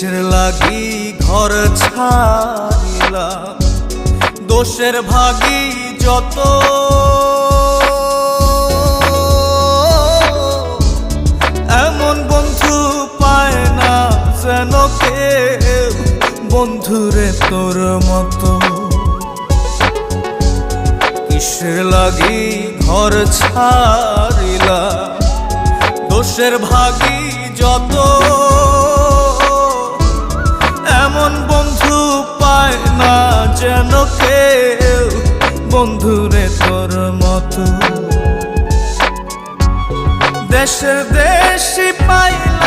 কিসের লাগি ঘর ছাড়িলাম, দোষের ভাগী যত, এমন বন্ধু পায় না যেন কেউ, বন্ধুরে তোর মতো। কিসের লাগি ঘর ছাড়িলাম, দোষের ভাগী যত, এমন বন্ধু পায় না যেন কেউ, বন্ধুরে তোর মতো। দেশের দেশি পাইলাম